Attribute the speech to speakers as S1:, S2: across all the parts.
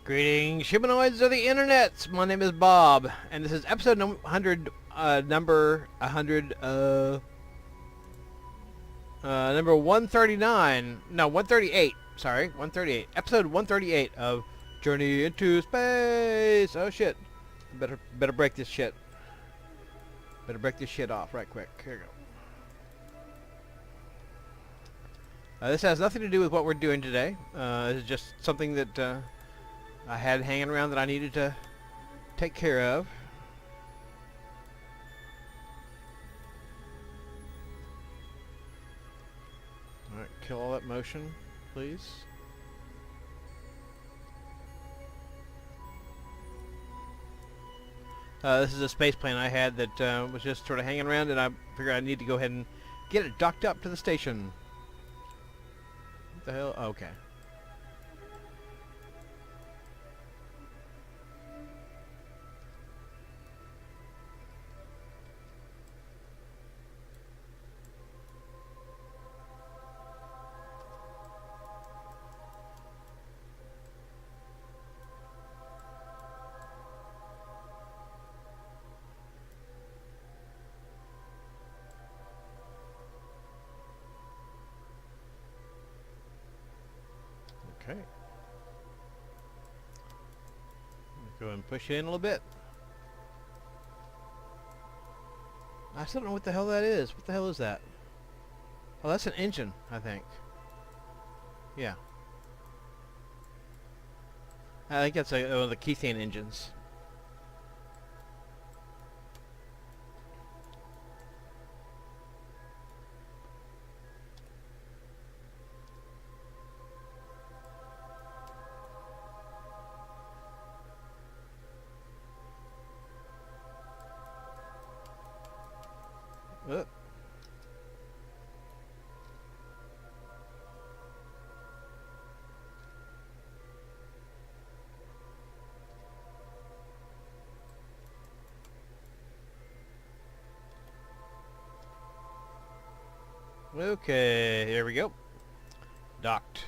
S1: Greetings, humanoids of the internet. My name is Bob, and this is episode number 100, number 139. No, 138. Sorry, 138. Episode 138 of Journey into Space. Oh shit! Better break this shit. Better break this shit off right quick. Here we go. This has nothing to do with what we're doing today. This is just something that I had hanging around that I needed to take care of. Alright, kill all that motion, please. This is a space plane I had that was just sort of hanging around, and I figured I need to go ahead and get it docked up to the station. What the hell? Oh, okay. Okay. Go and push in a little bit. I still don't know what the hell that is. What the hell is that? Oh, that's an engine, I think. Yeah. I think that's one of the Kethane engines. Okay, here we go. Docked.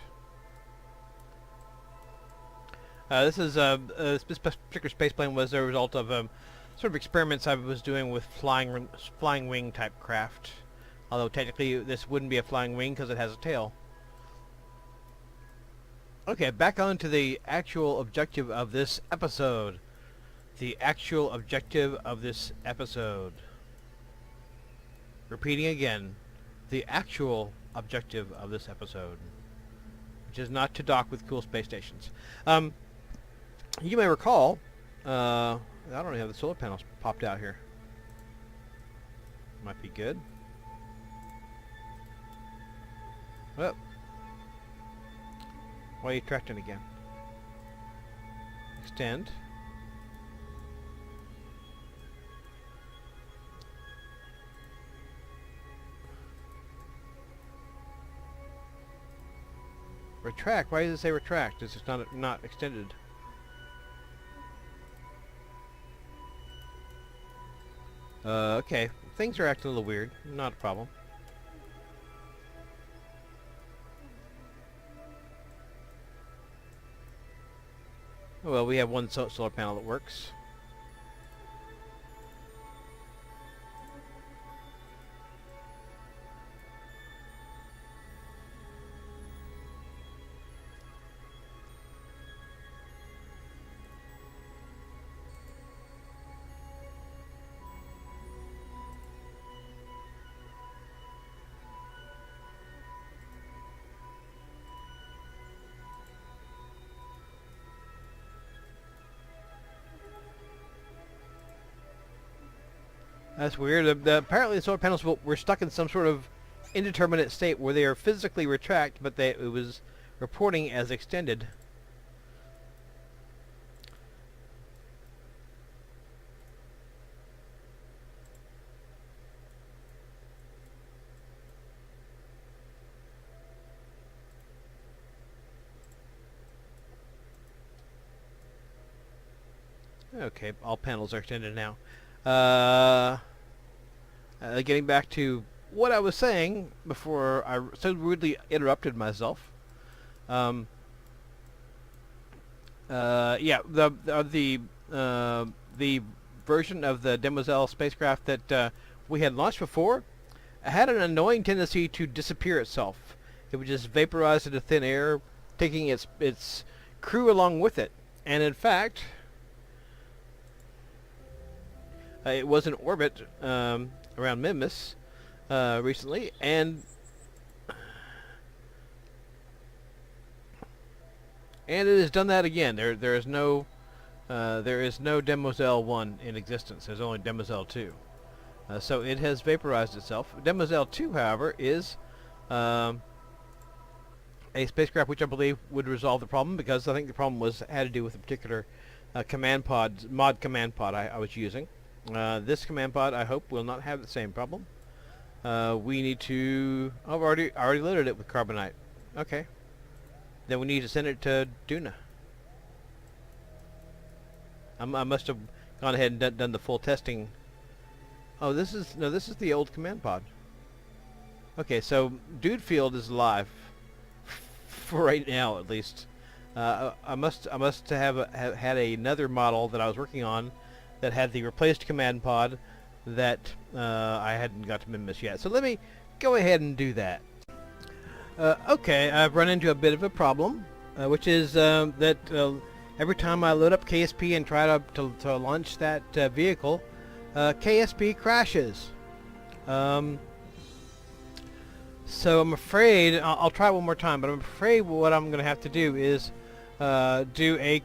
S1: This particular spaceplane was a result of sort of experiments I was doing with flying wing type craft. Although technically this wouldn't be a flying wing because it has a tail. Okay, back on to the actual objective of this episode. The actual objective of this episode. Repeating again. The actual objective of this episode, which is not to dock with cool space stations. You may recall, I don't even have the solar panels popped out here. Might be good. Well, why are you tracking again? Extend. Retract? Why does it say retract? It's just not extended. Okay. Things are acting a little weird. Not a problem. Well, we have one solar panel that works. That's weird. Apparently the solar panels were stuck in some sort of indeterminate state where they are physically retract, but it was reporting as extended. Okay, all panels are extended now. Getting back to what I was saying before I so rudely interrupted myself. Yeah, the version of the Demoiselle spacecraft that we had launched before had an annoying tendency to disappear itself. It would just vaporize into thin air, taking its crew along with it. And in fact, it was in orbit around Minmus recently, and it has done that again. There is no Demoiselle 1 in existence. There's only Demoiselle 2. So it has vaporized itself. Demoiselle 2, however, is a spacecraft which I believe would resolve the problem, because I think the problem had to do with a particular mod command pod I was using. This command pod, I hope, will not have the same problem. We need to... Oh, I've already loaded it with carbonite. Okay. Then we need to send it to Duna. I must have gone ahead and done the full testing. Oh, this is the old command pod. Okay, so Dude Field is alive for right now, at least. I must have had another model that I was working on that had the replaced command pod that I hadn't got to Minmus yet. So let me go ahead and do that. Okay, I've run into a bit of a problem, which is that every time I load up KSP and try to launch that vehicle, KSP crashes. So I'm afraid, I'll try it one more time, but I'm afraid what I'm going to have to do is do a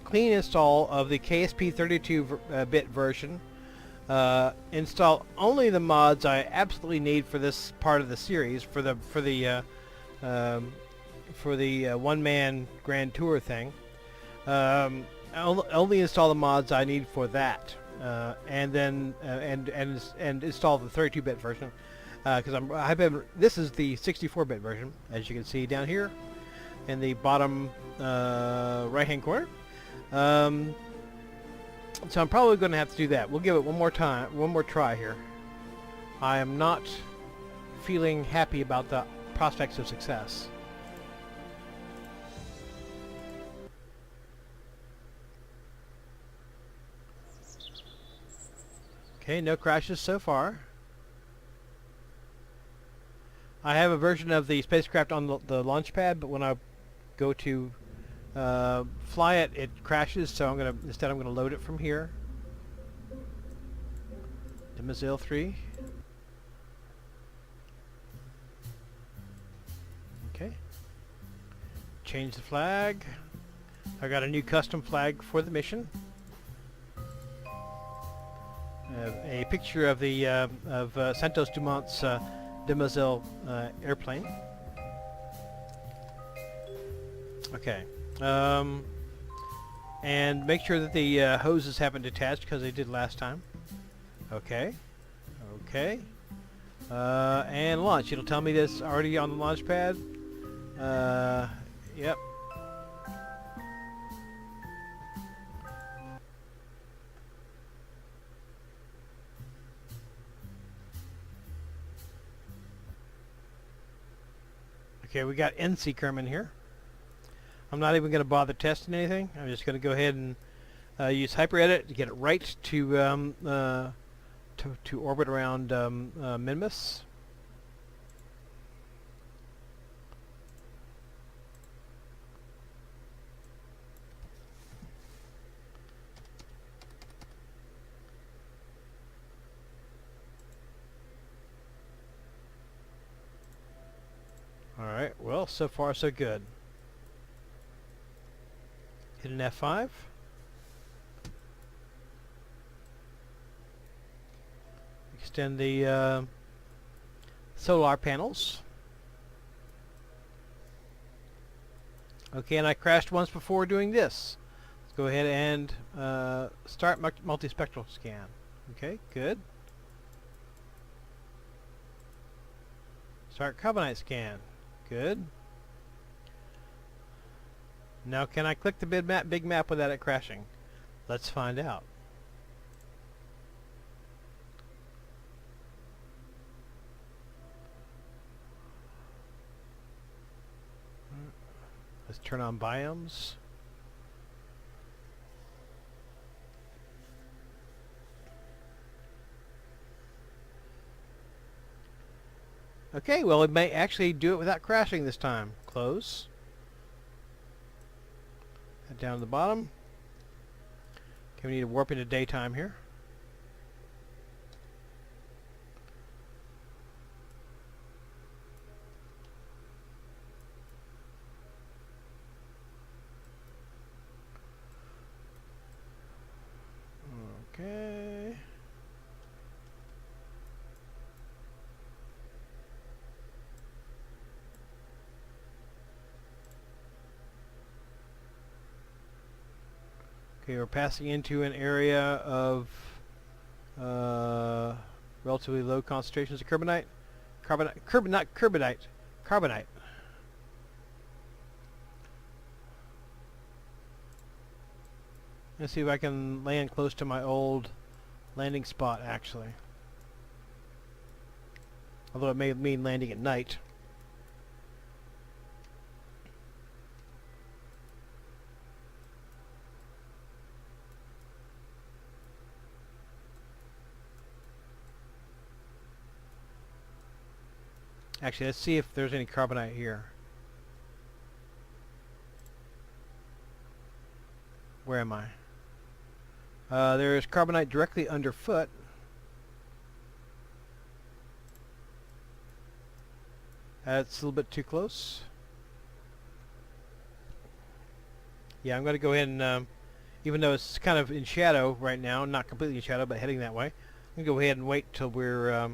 S1: clean install of the KSP 32-bit version. Install only the mods I absolutely need for this part of the series, for the one-man grand tour thing. Only install the mods I need for that, and then and install the 32-bit version, because this is the 64-bit version, as you can see down here in the bottom right-hand corner. So I'm probably going to have to do that. We'll give it one more try here. I am not feeling happy about the prospects of success. Okay, no crashes so far. I have a version of the spacecraft on the launch pad, but when I go to fly it, it crashes, so I'm gonna load it from here. Demoiselle 3. Okay. Change the flag. I got a new custom flag for the mission. A picture of the Santos Dumont's Demoiselle airplane. Okay. And make sure that the hoses haven't detached, because they did last time. Okay. Okay. And launch. It'll tell me this already on the launch pad. Yep. Okay, we got Hermit here. I'm not even going to bother testing anything. I'm just going to go ahead and use HyperEdit to get it right to orbit around Minmus. Alright, well, so far so good. Hit an F5. Extend the solar panels. Okay, and I crashed once before doing this. Let's go ahead and start multispectral scan. Okay, good. Start carbonite scan. Good. Now can I click the big map without it crashing? Let's find out. Let's turn on biomes. Okay, well, it may actually do it without crashing this time. Close. Head down to the bottom. Okay, we need to warp into daytime here. Okay. Okay, we're passing into an area of relatively low concentrations of carbonite. Not carbonite. Carbonite. Let's see if I can land close to my old landing spot, actually. Although it may mean landing at night. Actually, let's see if there's any carbonite here. Where am I? There's carbonite directly underfoot. That's a little bit too close. Yeah, I'm going to go ahead and, even though it's kind of in shadow right now, not completely in shadow, but heading that way, I'm going to go ahead and wait till we're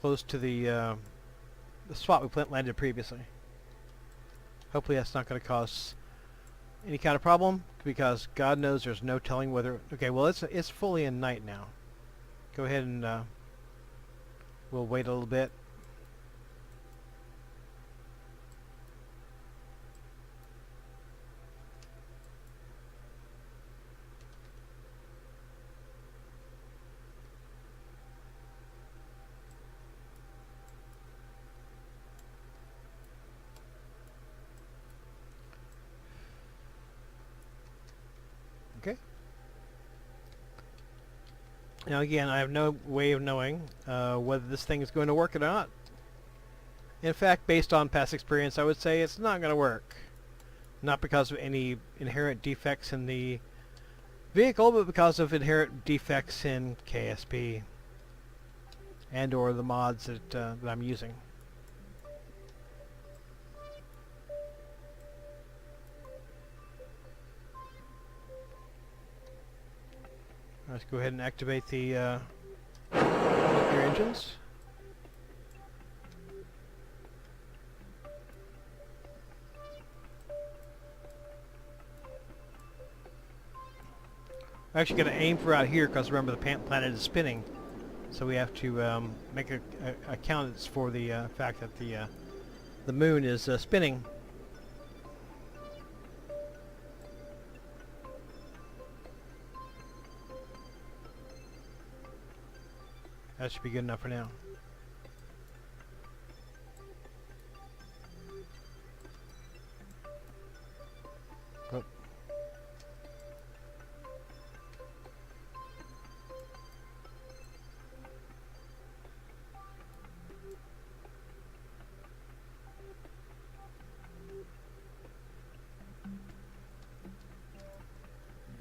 S1: close to the spot we landed previously. Hopefully that's not going to cause any kind of problem, because God knows there's no telling whether... Okay, well, it's fully in night now. Go ahead and we'll wait a little bit. Okay. Now again, I have no way of knowing whether this thing is going to work or not. In fact, based on past experience, I would say it's not going to work. Not because of any inherent defects in the vehicle, but because of inherent defects in KSP and or the mods that I'm using. Let's go ahead and activate the nuclear engines. I'm actually going to aim for out here because remember the planet is spinning, so we have to make a account for the fact that the moon is spinning. That should be good enough for now. Oh.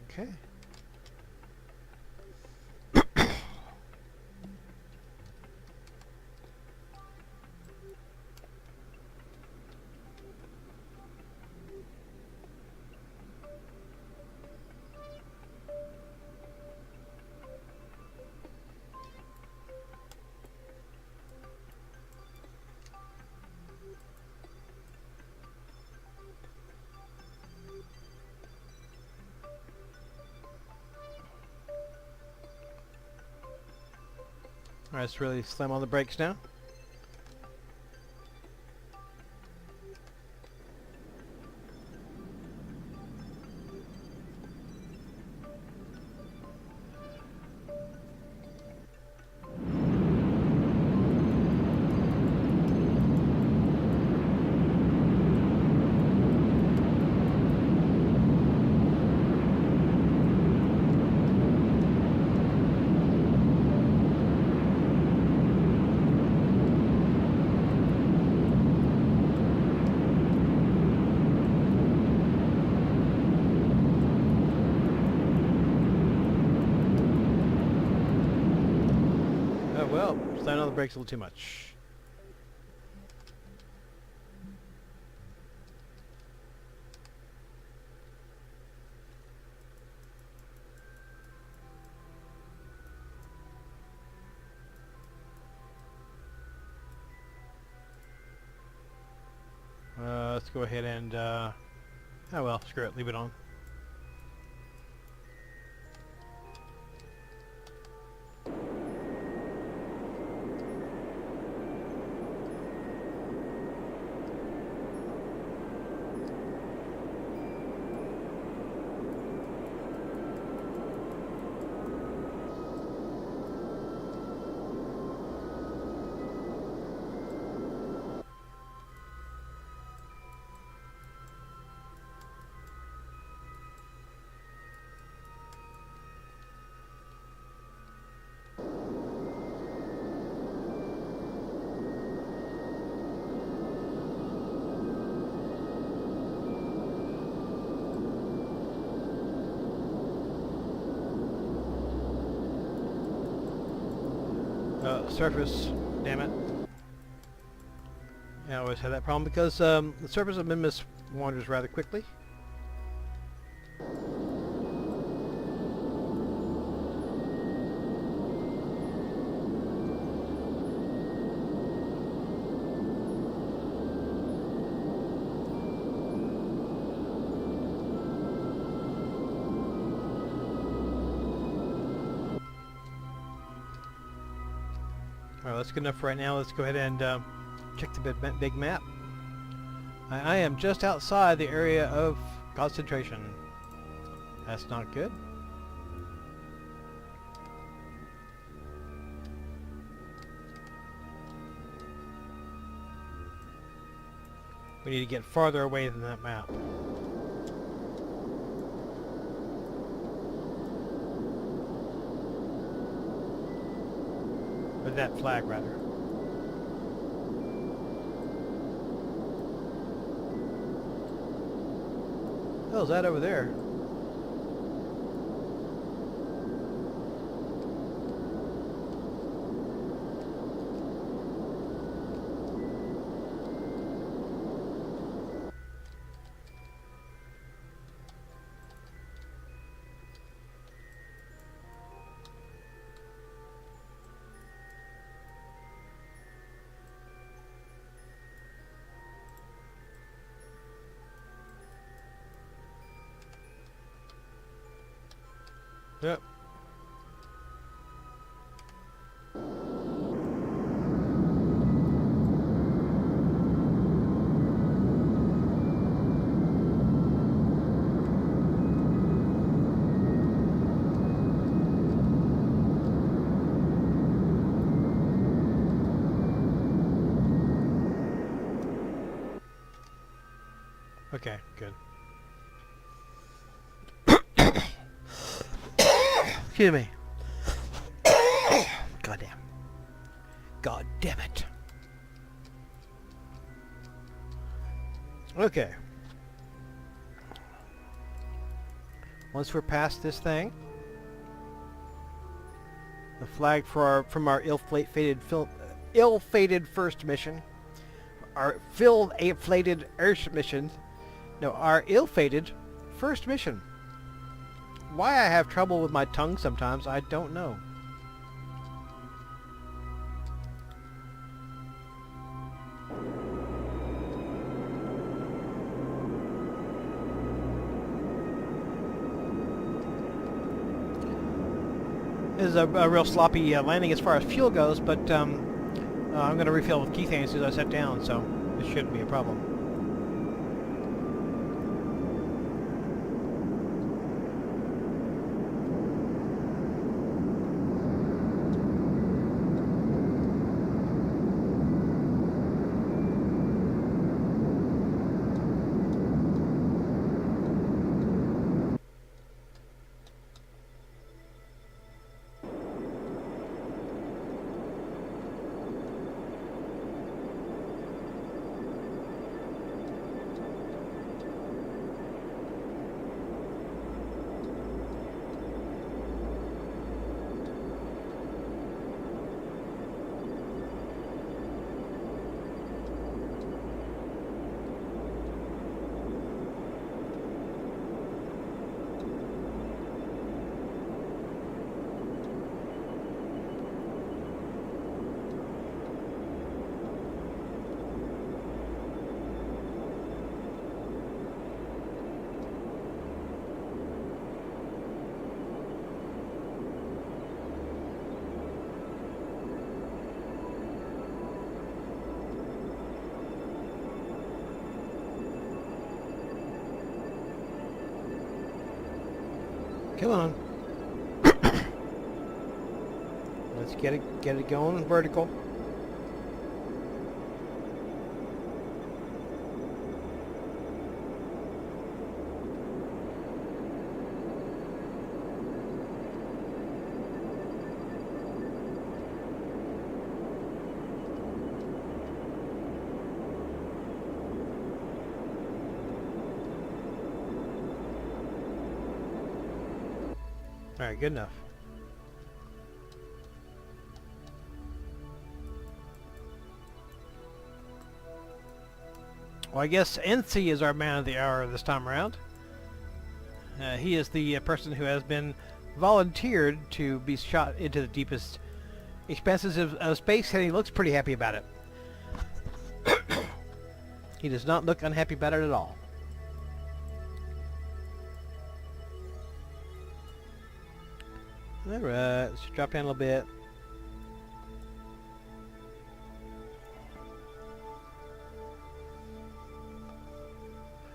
S1: Okay. Alright, let's really slam on the brakes now. Well, slammed on the brakes a little too much. Let's go ahead and, oh well, screw it, leave it on. Surface, damn it. Yeah, I always had that problem because the surface of Minmus wanders rather quickly. Alright, that's good enough for right now. Let's go ahead and check the big map. I am just outside the area of concentration. That's not good. We need to get farther away than that map. Or that flag, rather. What the hell is that over there? Yep. Okay, good. Excuse me. Goddamn. God damn it. Okay. Once we're past this thing, the flag for from our ill-fated first mission, our ill-fated mission. No, our ill-fated first mission. Why I have trouble with my tongue sometimes, I don't know. This is a real sloppy landing as far as fuel goes, but I'm going to refill with kethane as soon as I set down, so this shouldn't be a problem. Come on. Let's get it going vertical. All right, good enough. Well, I guess NC is our man of the hour this time around. He is the person who has been volunteered to be shot into the deepest expanses of space, and he looks pretty happy about it. He does not look unhappy about it at all. Alright, let's drop down a little bit.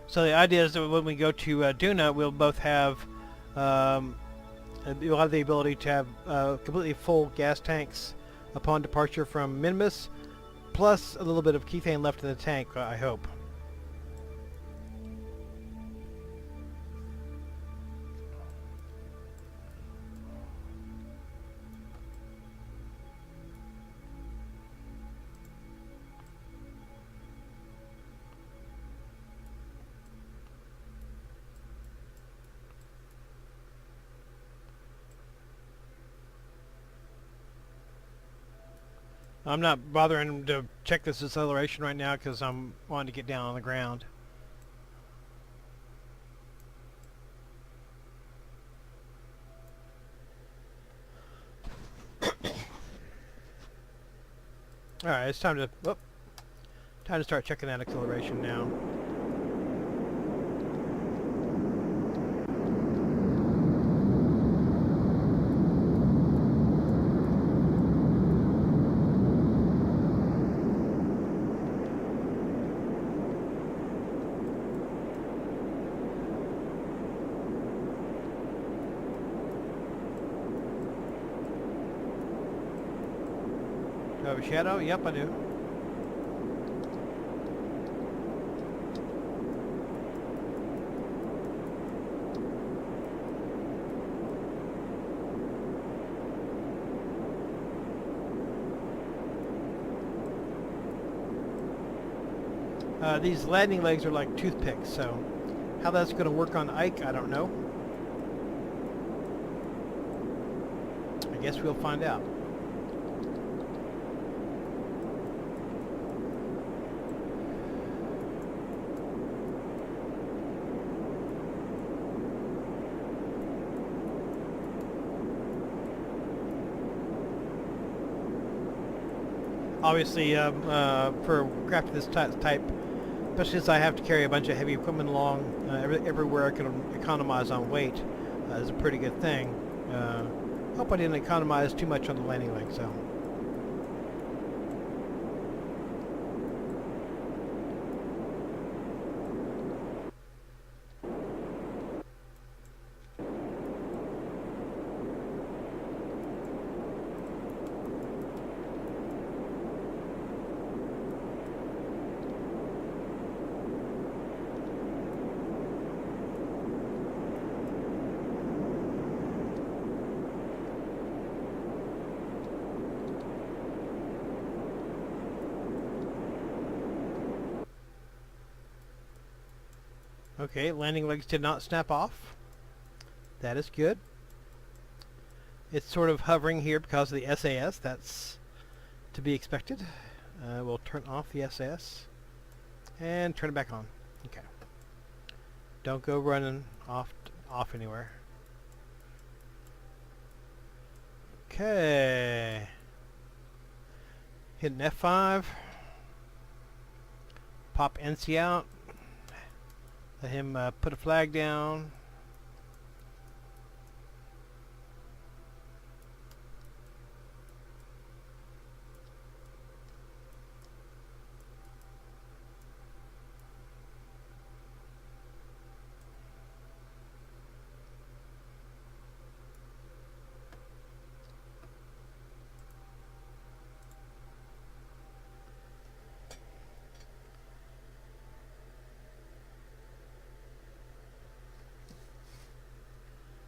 S1: So the idea is that when we go to Duna, we'll both have we'll have the ability to have completely full gas tanks upon departure from Minmus, plus a little bit of kethane left in the tank, I hope. I'm not bothering to check this acceleration right now because I'm wanting to get down on the ground. Alright, it's time to start checking that acceleration now. Do I have a shadow? Yep, I do. These landing legs are like toothpicks, so how that's going to work on Ike, I don't know. I guess we'll find out. Obviously, for craft of this type, especially since I have to carry a bunch of heavy equipment along everywhere I can economize on weight, is a pretty good thing. Hope I didn't economize too much on the landing leg, so. Okay, landing legs did not snap off. That is good. It's sort of hovering here because of the SAS. That's to be expected. We'll turn off the SAS and turn it back on. Okay. Don't go running off anywhere. Okay. Hit an F5. Pop NC out. Let him put a flag down.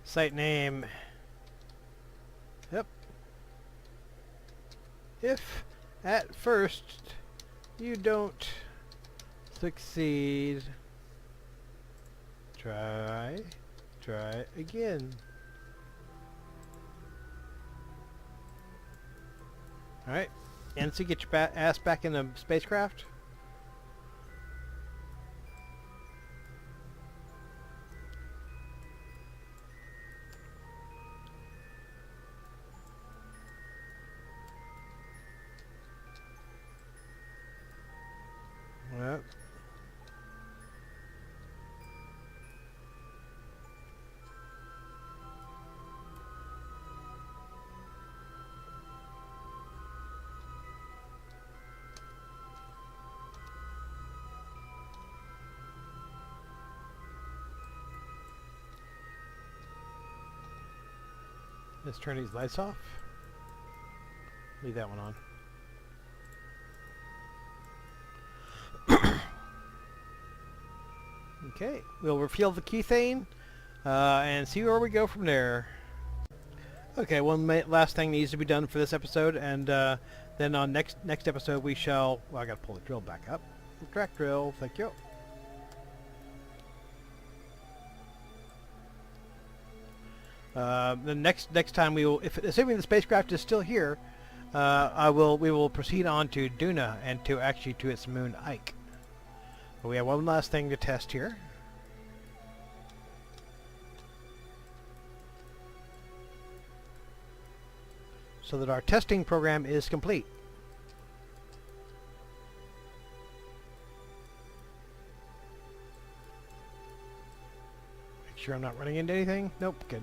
S1: Site name. Yep. If at first you don't succeed, try again. Alright, NC, get your ass back in the spacecraft. Yep. Let's turn these lights off. Leave that one on. Okay, we'll reveal the keythane and see where we go from there. Okay, one last thing needs to be done for this episode, and then on next episode we shall. Well, I gotta pull the drill back up. Track drill, thank you. The next time we will, if assuming the spacecraft is still here, we will proceed on to Duna and to its moon Ike. But we have one last thing to test here. So that our testing program is complete. Make sure I'm not running into anything. Nope, good.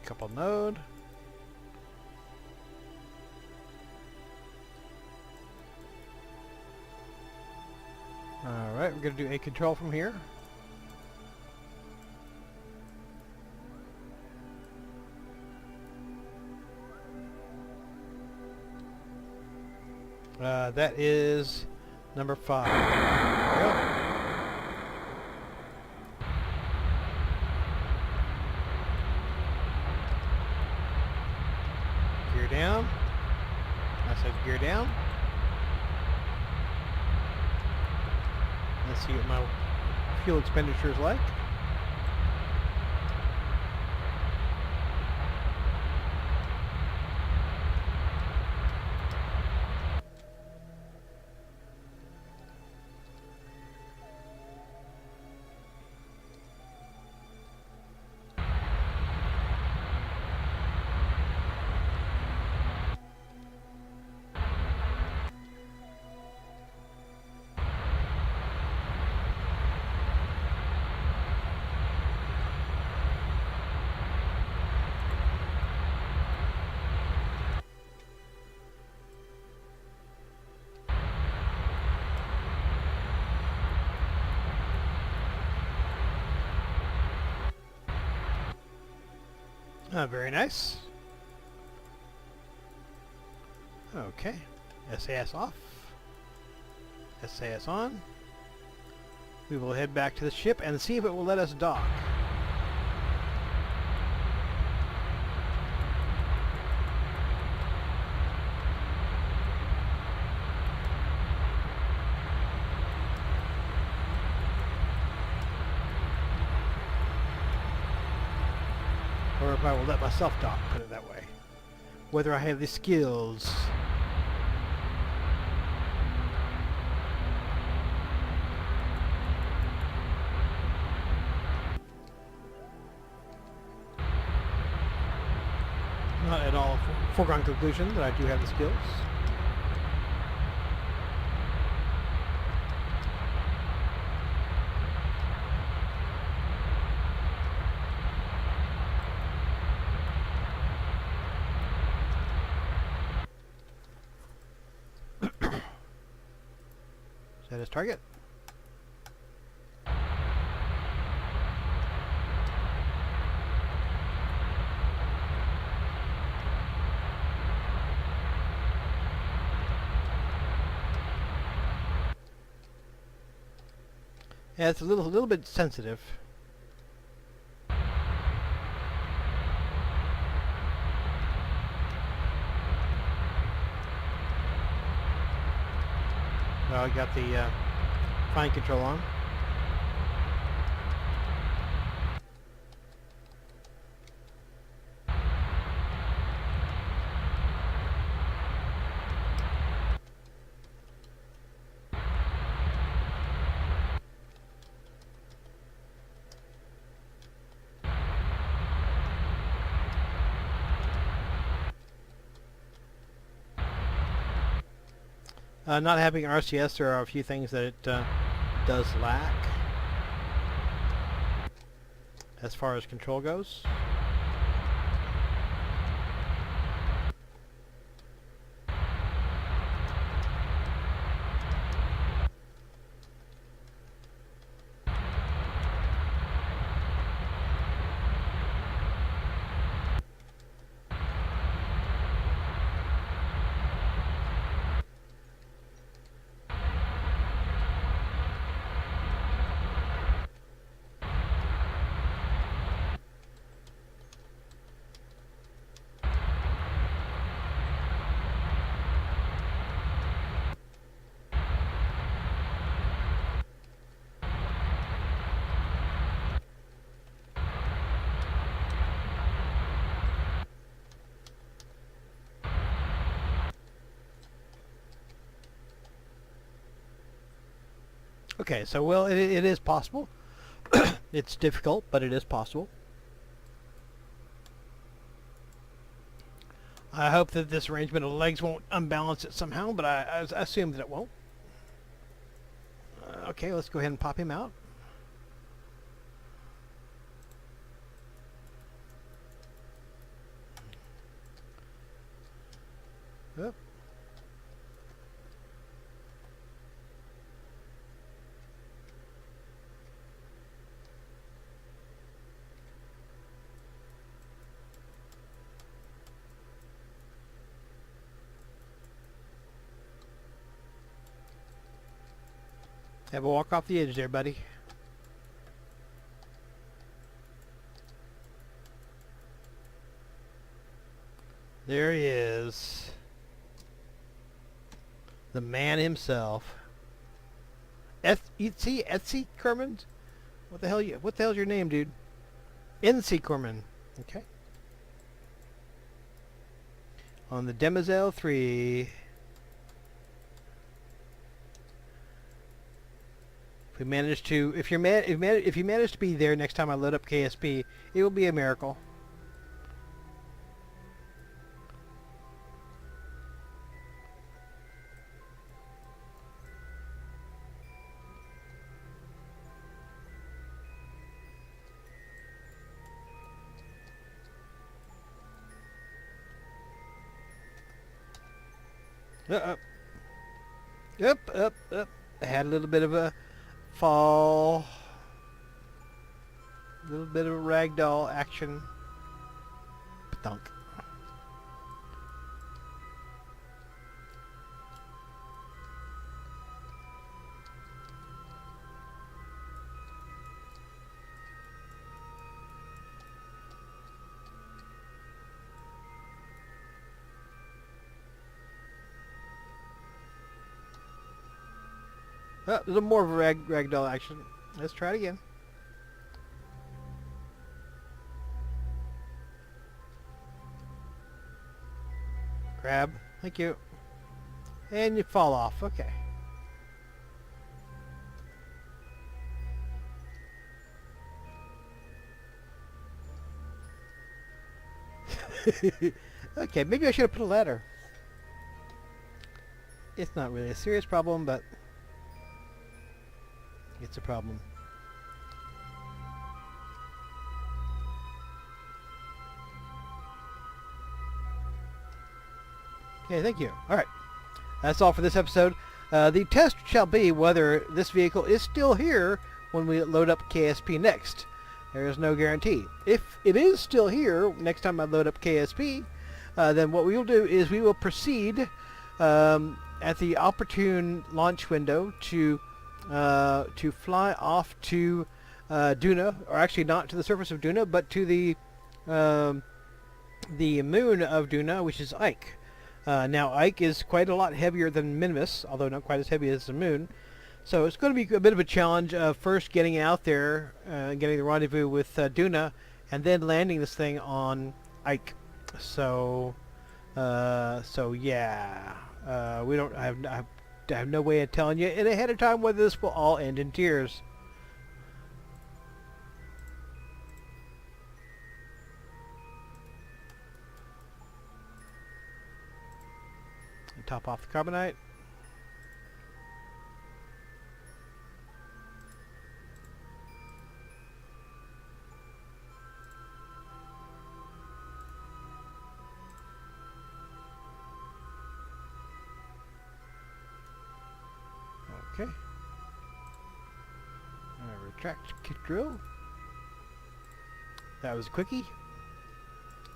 S1: Couple node. Alright, we're going to do a control from here. That is number 5. There we go. Down. I said gear down. Let's see what my fuel expenditure is like. Very nice. Okay. SAS off. SAS on. We will head back to the ship and see if it will let us dock. Or if I will let myself dock, put it that way. Whether I have the skills. Not at all foregone conclusion that I do have the skills. Set as target. Yeah, it's a little bit sensitive. Well, I got the fine control on. Not having RCS, there are a few things that it does lack as far as control goes. Okay, so well, it is possible. It's difficult, but it is possible. I hope that this arrangement of legs won't unbalance it somehow, but I assume that it won't. Okay, let's go ahead and pop him out. Yep. Have a walk off the edge there, buddy. There he is. The man himself. Hermit? What the hell's your name, dude? Hermit. Okay. On the Demoiselle 3. If you manage to be there next time I load up KSP, it will be a miracle. Up. I had a little bit of a fall. A little bit of a ragdoll action. Thunk. A little more of a ragdoll action. Let's try it again. Grab. Thank you. And you fall off. Okay. Okay, maybe I should have put a ladder. It's not really a serious problem, but it's a problem. Okay, thank you. Alright. That's all for this episode. The test shall be whether this vehicle is still here when we load up KSP next. There is no guarantee. If it is still here next time I load up KSP, then what we will do is we will proceed at the opportune launch window to to fly off to Duna, or actually not to the surface of Duna, but to the moon of Duna, which is Ike. Now, Ike is quite a lot heavier than Minmus, although not quite as heavy as the moon. So it's going to be a bit of a challenge of first getting out there, getting the rendezvous with Duna, and then landing this thing on Ike. So yeah, we don't. I have no way of telling you in ahead of time whether this will all end in tears. Top off the carbonite. Okay. Retract kit drill. That was a quickie.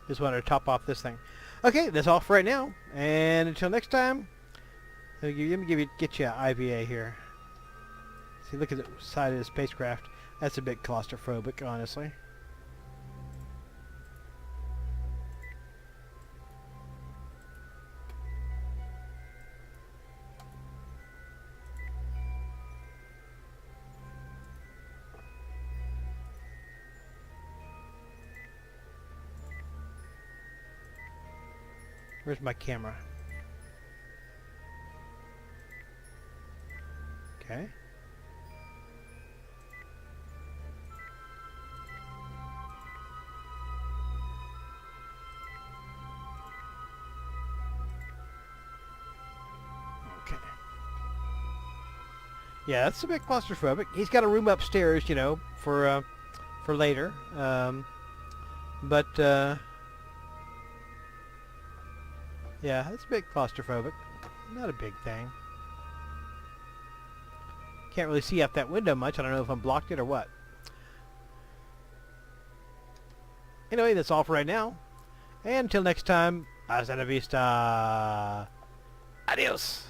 S1: Just wanted to top off this thing. Okay, that's all for right now. And until next time, let me get you an IVA here. See, look at the side of the spacecraft. That's a bit claustrophobic, honestly. Where's my camera? Okay. Okay. Yeah, that's a bit claustrophobic. He's got a room upstairs, you know, for later. Yeah, that's a bit claustrophobic. Not a big thing. Can't really see out that window much. I don't know if I'm blocked it or what. Anyway, that's all for right now. And until next time, hasta la vista. Adios.